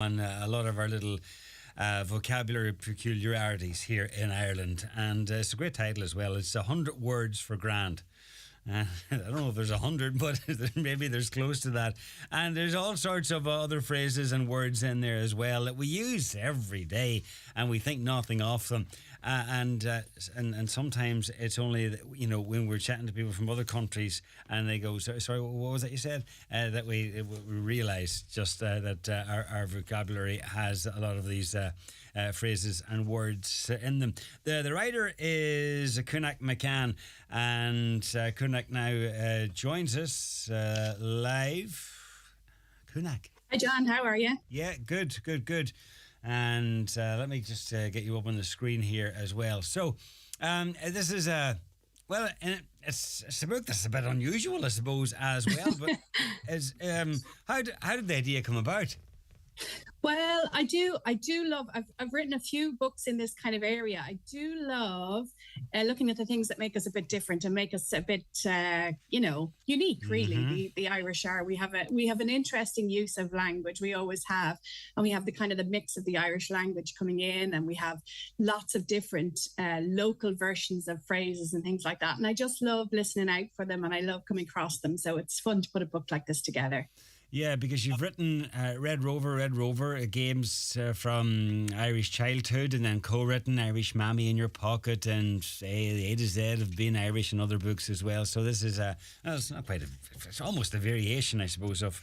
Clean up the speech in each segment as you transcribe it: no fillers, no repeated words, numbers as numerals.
on a lot of our little vocabulary peculiarities here in Ireland. And it's a great title as well. It's 100 Words for Grand. I don't know if there's 100, but maybe there's close to that. And there's all sorts of other phrases and words in there as well that we use every day, and we think nothing of them. And sometimes it's only when we're chatting to people from other countries and they go, sorry, what was that you said? That we realise just that our vocabulary has a lot of these phrases and words in them. The writer is Kunak McCann, and Kunak now joins us live. Kunak. Hi, John. How are you? Yeah, good. And let me just get you up on the screen here as well. So this is it's a book that's a bit unusual, I suppose, as well. But how did the idea come about? Well, I do love. I've written a few books in this kind of area. I do love looking at the things that make us a bit different and make us a bit, unique. Really, the Irish are. We have an interesting use of language. We always have, and we have the mix of the Irish language coming in, and we have lots of different local versions of phrases and things like that. And I just love listening out for them, and I love coming across them. So it's fun to put a book like this together. Yeah, because you've written Red Rover, games from Irish childhood, and then co-written Irish Mammy in Your Pocket, and the A to Z of being Irish and other books as well. So this is it's not quite it's almost a variation, I suppose, of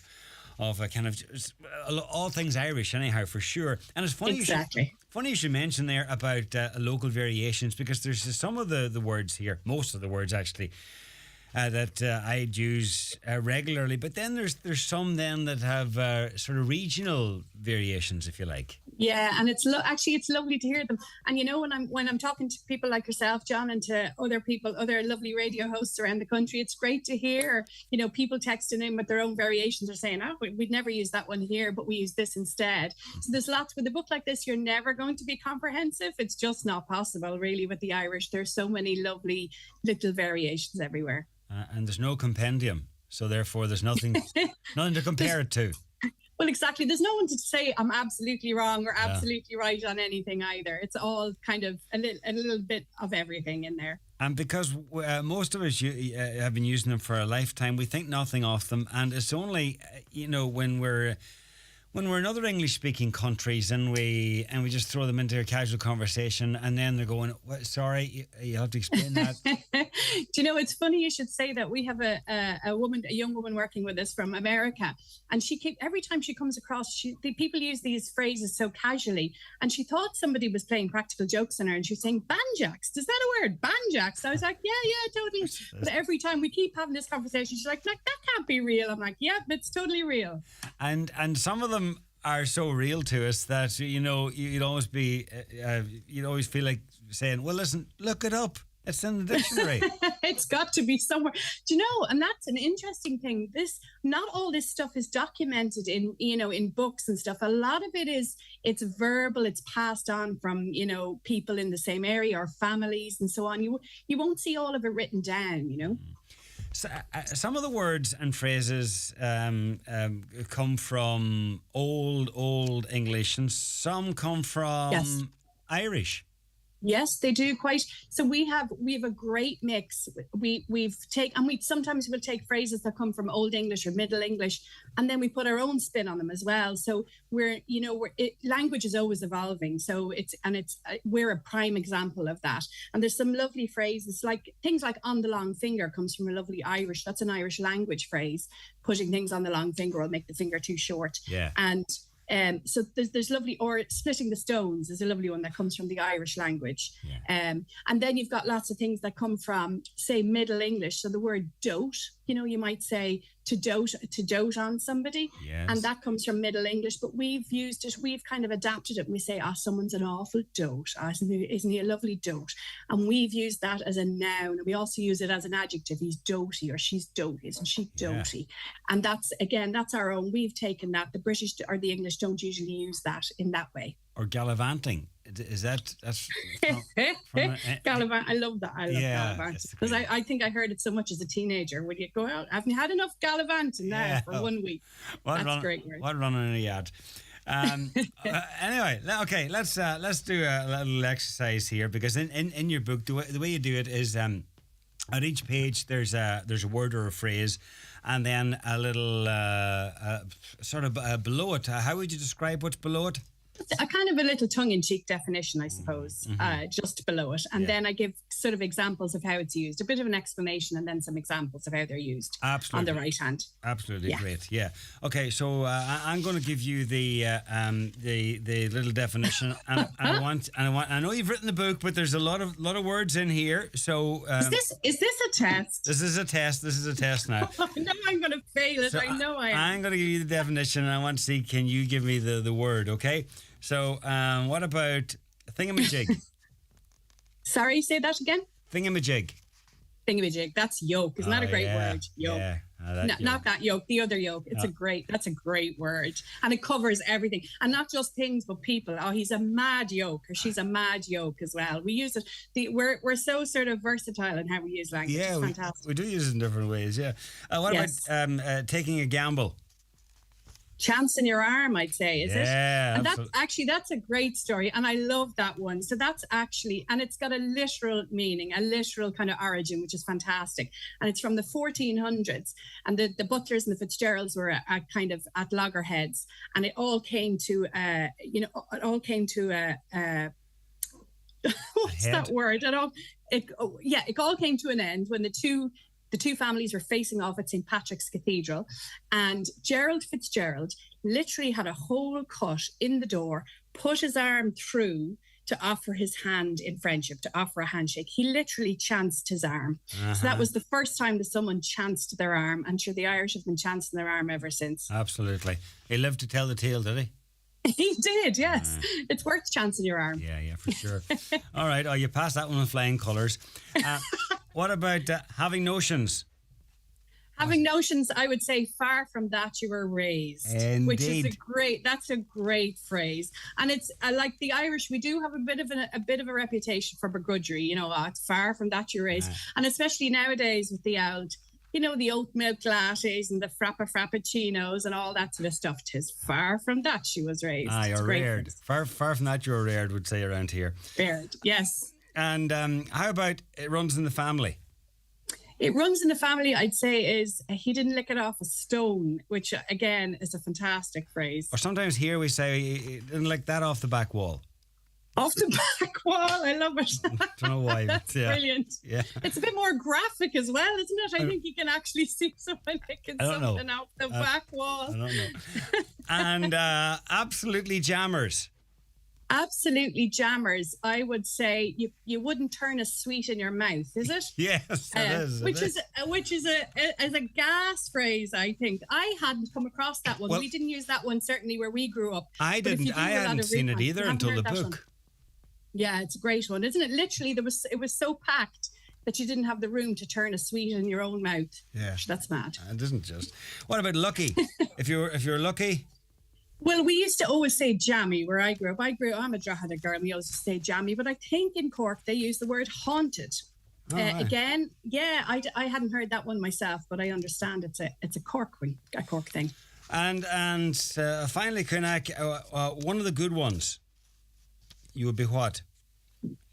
a kind of all things Irish, anyhow, for sure. And it's funny, exactly. Funny you should mention there about local variations, because there's some of the words here, most of the words actually, that I'd use regularly, but then there's some then that have sort of regional variations, if you like. Yeah, and it's lovely to hear them. And when I'm talking to people like yourself, John, and to other people, other lovely radio hosts around the country, it's great to hear people texting in with their own variations, or saying, "Oh, we'd never use that one here, but we use this instead." So there's lots with a book like this. You're never going to be comprehensive. It's just not possible, really, with the Irish. There's so many lovely little variations everywhere. And there's no compendium, so therefore there's nothing to compare it to. Well, exactly. There's no one to say I'm absolutely wrong or absolutely right on anything either. It's all kind of a little bit of everything in there. And because most of us have been using them for a lifetime, we think nothing of them. And it's only, when we're in other English-speaking countries and we just throw them into a casual conversation, and then they're going, sorry, you have to explain that. Do you know, it's funny you should say that. We have a young woman working with us from America, and every time she comes across, people use these phrases so casually, and she thought somebody was playing practical jokes on her, and she was saying, banjaks, is that a word? Banjaks. I was like, yeah, totally. But every time we keep having this conversation, she's like, that can't be real. I'm like, yeah, it's totally real. And some of them are so real to us that you'd always feel like saying, well, listen, look it up, it's in the dictionary. It's got to be somewhere. Do you know? And that's an interesting thing. Not all this stuff is documented in books and stuff. A lot of it's verbal. It's passed on from people in the same area or families and so on. You won't see all of it written down. So, some of the words and phrases come from old English, and some come from Irish. Yes, they do quite. So we have a great mix. Sometimes we'll take phrases that come from Old English or Middle English, and then we put our own spin on them as well. So language is always evolving. So we're a prime example of that. And there's some lovely phrases, like things like "on the long finger" comes from a lovely Irish. That's an Irish language phrase. Putting things on the long finger will make the finger too short. Yeah. And so there's lovely, or splitting the stones is a lovely one that comes from the Irish language. Yeah. And then you've got lots of things that come from, say, Middle English. So the word dote, you might say to dote on somebody. Yes. And that comes from Middle English, but we've kind of adapted it. And we say, someone's an awful dote. Isn't he a lovely dote? And we've used that as a noun. And we also use it as an adjective. He's doty, or she's doty, isn't she doty? Yeah. And that's our own. We've taken that. The British or the English don't usually use that in that way. Or gallivanting. Is that's Gallivant? I love that. I love Gallivant, because I think I heard it so much as a teenager. When you go out, haven't you had enough gallivanting now for 1 week? That's great. What running a yard. Anyway, let's do a little exercise here because in your book the way you do it is at each page there's a word or a phrase, and then a little sort of below it. How would you describe what's below it? A kind of a little tongue-in-cheek definition, I suppose, just below it. And then I give sort of examples of how it's used, a bit of an explanation, and then some examples of how they're used. Absolutely. On the right hand. Absolutely, great. Yeah. Okay, so I'm going to give you the little definition, and I know you've written the book, but there's a lot of words in here. So is this a test? This is a test. This is a test now. I know I'm going to fail it. So I know I am. I'm going to give you the definition, and I want to see, can you give me the word? Okay. So, what about thingamajig? Sorry, say that again? Thingamajig. Thingamajig. That's yoke. Isn't that a great word? Yoke. Yeah. Not that yoke, the other yoke. That's a great word. And it covers everything. And not just things, but people. Oh, he's a mad yoke, or she's a mad yoke as well. We use it. We're so sort of versatile in how we use language. Yeah, it's fantastic. We do use it in different ways, yeah. What about taking a gamble? Chance in your arm, I'd say, is it? Yeah, and that's a great story, and I love that one. So that's actually, and it's got a literal meaning, a literal kind of origin, which is fantastic. And it's from the 1400s, and the Butlers and the Fitzgeralds were kind of at loggerheads, and it all came to, what's that word? It all came to an end when the two families were facing off at St. Patrick's Cathedral, and Gerald Fitzgerald literally had a hole cut in the door, put his arm through to offer his hand in friendship, to offer a handshake. He literally chanced his arm. So that was the first time that someone chanced their arm, and sure, the Irish have been chancing their arm ever since. Absolutely. He lived to tell the tale, did he? He did, yes. It's worth chancing your arm. Yeah, for sure. All right. Oh, you passed that one with flying colours. What about having notions? Having notions, I would say, far from that you were raised. Indeed. Which is that's a great phrase. And it's like the Irish, we do have a bit of a reputation for begrudgery, it's far from that you're raised. And especially nowadays with the old, the oat milk lattes and the frappuccinos and all that sort of stuff. 'Tis far from that she was raised. You're reared. Far from that you're reared, would say around here. Reared, yes. And how about it runs in the family? It runs in the family, I'd say, is he didn't lick it off a stone, which again is a fantastic phrase. Or sometimes here we say he didn't lick that off the back wall. Off the back wall, I love it. Don't know why. That's brilliant. Yeah, it's a bit more graphic as well, isn't it? I think you can actually see someone licking something off the back wall. I don't know. And absolutely jammers. Absolutely jammers. I would say you wouldn't turn a sweet in your mouth, is it? Yes, it is. Which is a gas phrase. I think I hadn't come across that one. Well, we didn't use that one certainly where we grew up. I didn't. I hadn't seen it either until the book. Yeah, it's a great one, isn't it? Literally, it was so packed that you didn't have the room to turn a sweet in your own mouth. Yeah, that's mad. It isn't just. What about lucky? if you're lucky. Well, we used to always say jammy where I grew up. I'm a Drogheda girl, and we always say jammy, but I think in Cork they use the word haunted. Right. Again, I hadn't heard that one myself, but I understand it's a Cork thing. And finally, Kunak, one of the good ones. You would be what?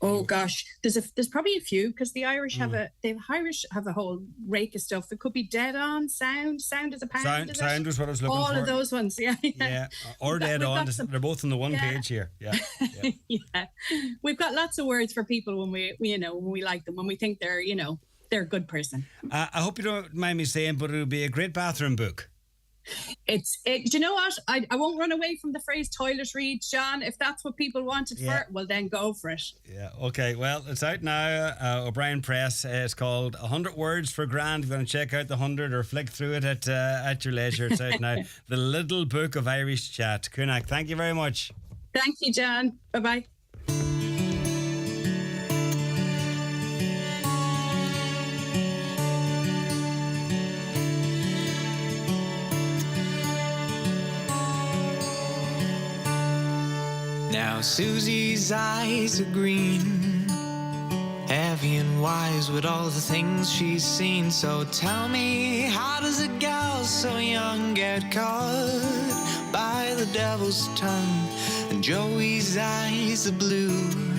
Oh gosh, there's probably a few because the Irish have a whole rake of stuff. It could be dead on sound is a pound. Sound is what I was looking for. All of those ones, yeah. Or dead on. They're both on the one page here. Yeah. Yeah. We've got lots of words for people when we like them, when we think they're a good person. I hope you don't mind me saying, but it would be a great bathroom book. Do you know what? I won't run away from the phrase toilet read, John. If that's what people wanted for it, well then go for it. Yeah, okay. Well, it's out now. O'Brien Press. It's called 100 Words for Grand. If you want to check out the 100 or flick through it at your leisure, it's out now. The Little Book of Irish Chat. Kunak, thank you very much. Thank you, John. Bye-bye. Now Susie's eyes are green, heavy and wise with all the things she's seen. So tell me, how does a gal so young get caught by the the devil's tongue, and Joey's eyes are blue.